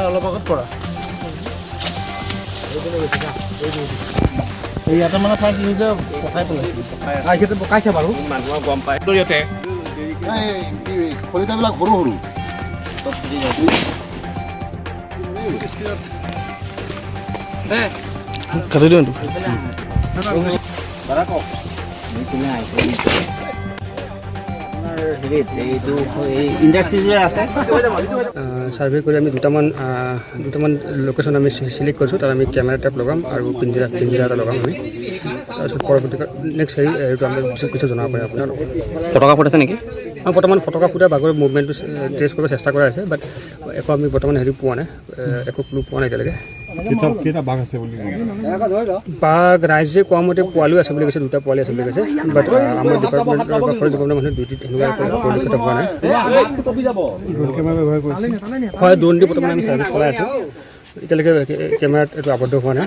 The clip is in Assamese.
অলপ আগত পৰা ইয়াতে মানে ঠাই নিজে পকাই পেলাইছে পকাইছে বাৰু মানুহৰ গম পায় জৰিয়তে খৰিকাবিলাক সৰু সৰু কাটি দিওঁ সাৰ্ভে কৰি আমি দুটামান লোকেশ্যন আমি চিলেক্ট কৰিছোঁ তাত আমি কেমেৰা টাইপ লগাম আৰু পিঞ্জিৰা এটা লগাম আমি তাৰপিছত পৰৱৰ্তী নেক্সট এইটো আমি কিছু জনাব পাৰে আপোনাৰ ফটকা ফুটাইছে নেকি বৰ্তমান ফটকা ফুটাই বাঘৰ মুভমেণ্টটো টেষ্ট কৰিব চেষ্টা কৰা হৈছে বাট একো আমি বৰ্তমান হেৰি পোৱা নাই একো ক্লু পোৱা নাই এতিয়ালৈকে বাঘ ৰাইজে কোৱা মতে পোৱালিও আছে বুলি কৈছে দুটা পোৱালি আছে বুলি কৈছে বাট আমাৰ ডিপাৰ্টমেণ্টৰ বা ফৰেষ্ট ডিপাৰ্টমেণ্টৰ মানুহে দুটি তেনেকুৱা পৰিলক্ষিত হোৱা নাই হয় ড্ৰোন দি বৰ্তমান আমি চাৰ্ভিচ চলাই আছোঁ এতিয়ালৈকে কেমেৰাত এইটো আবদ্ধ হোৱা নাই